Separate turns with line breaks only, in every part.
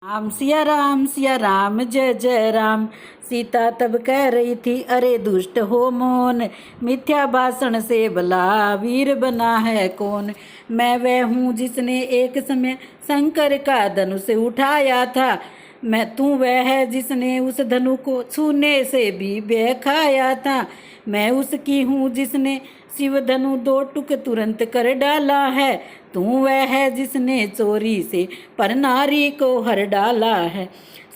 राम सिया राम जय जय राम। सीता तब कह रही थी, अरे दुष्ट हो मोन, मिथ्या भाषण से भला वीर बना है कौन। मैं वह हूँ जिसने एक समय शंकर का धनुष उठाया था। मैं तू वह है जिसने उस धनु को छूने से भी बहकाया था। मैं उसकी हूँ जिसने शिव धनु दो टुक तुरंत कर डाला है। तू वह है जिसने चोरी से पर नारी को हर डाला है।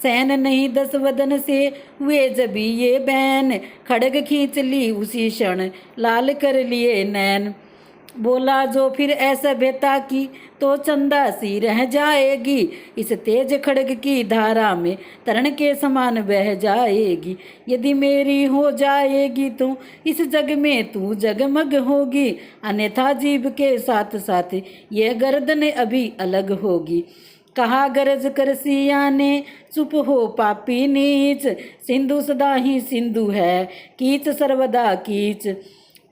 सैन नहीं 10 वदन से हुए जबी ये बैन, खड़ग खींच ली उसी क्षण लाल कर लिए नैन। बोला जो फिर ऐसा बेता की तो चंदा सी रह जाएगी, इस तेज खड़ग की धारा में तरण के समान बह जाएगी। यदि मेरी हो जाएगी तो इस जग में तू जगमग होगी, अन्यथा जीव के साथ साथ ये गर्दन अभी अलग होगी। कहा गरज कर सिया ने, चुप हो पापी नीच, सिंधु सदा ही सिंधु है, कीच सर्वदा कीच।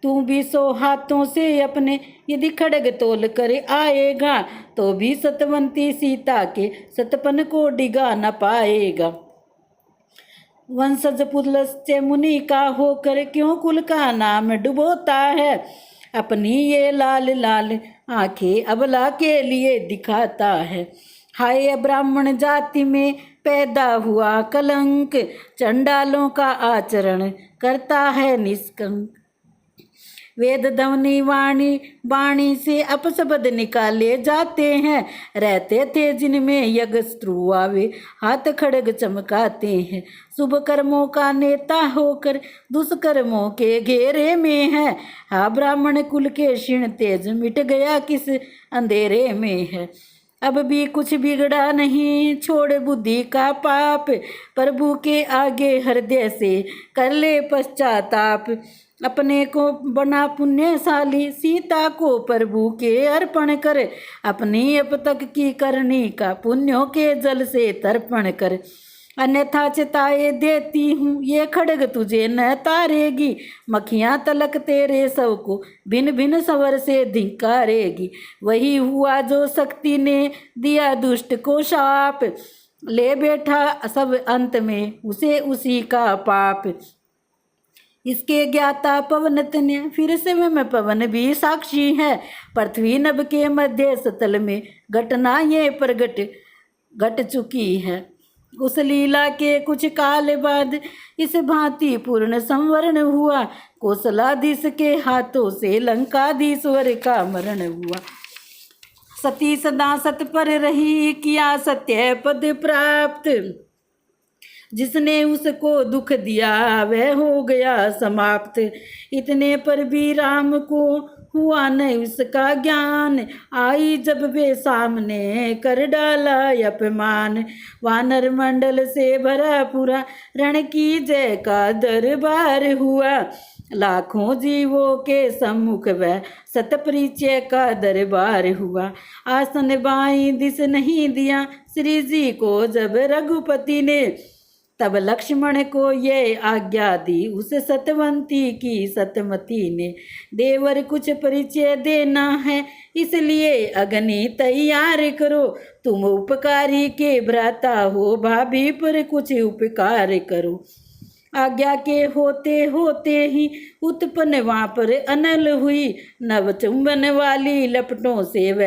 तू भी 100 हाथों से अपने यदि खड़ग तोल कर आएगा, तो भी सतवंती सीता के सतपन को डिगा न पाएगा। वंशज पुलस्त्य मुनि का होकर क्यों कुल का नाम डुबोता है, अपनी ये लाल लाल आंखें अबला के लिए दिखाता है। हाय ब्राह्मण जाति में पैदा हुआ कलंक, चंडालों का आचरण करता है निष्कंक। वेद ध्वनि वाणी से अपशब्द निकाले जाते हैं, रहते थे जिनमें यज्ञ स्त्रुआ वे हाथ खड़ग चमकाते हैं। शुभ कर्मों का नेता होकर दुष्कर्मों के घेरे में है, हाँ ब्राह्मण कुल के क्षीण तेज मिट गया किस अंधेरे में है। अब भी कुछ बिगड़ा नहीं, छोड़ बुद्धि का पाप, प्रभु के आगे हृदय से कर ले पश्चाताप। अपने को बना पुण्यशाली, सीता को प्रभु के अर्पण कर, अपनी अब तक की करनी का पुण्यों के जल से तर्पण कर। अन्यथा चिताए देती हूँ ये खड़ग तुझे न तारेगी, मखियाँ तलक तेरे सब को भिन्न भिन्न सवर से धिंकारेगी। वही हुआ जो शक्ति ने दिया दुष्ट को शाप, ले बैठा सब अंत में उसे उसी का पाप। इसके ज्ञाता पवन तनय, फिर से में पवन भी साक्षी है, पृथ्वी नभ के मध्य सतल में घटना ये प्रगट घट चुकी है। उस लीला के कुछ काल बाद इस भांति पूर्ण संवरण हुआ, कौशलाधीश के हाथों से लंकाधीश्वर का मरण हुआ। सती सदा सत पर रही, किया सत्य पद प्राप्त, जिसने उसको दुख दिया वह हो गया समाप्त। इतने पर भी राम को हुआ न उसका ज्ञान, आई जब वे सामने कर डाला अपमान। वानर मंडल से भरा पूरा रण की जय का दरबार हुआ, लाखों जीवों के सम्मुख वह सतपरिचय का दरबार हुआ। आसन बाई दिस नहीं दिया श्री जी को जब रघुपति ने, तब लक्ष्मण को ये आज्ञा दी उस सतवंती की सतमती ने। देवर कुछ परिचय देना है इसलिए अग्नि तैयार करो, तुम उपकारी के भ्राता हो भाभी पर कुछ उपकार करो। आज्ञा के होते होते ही उत्पन्न वहाँ पर अनल हुई, नव चुंबन वाली लपटों से वह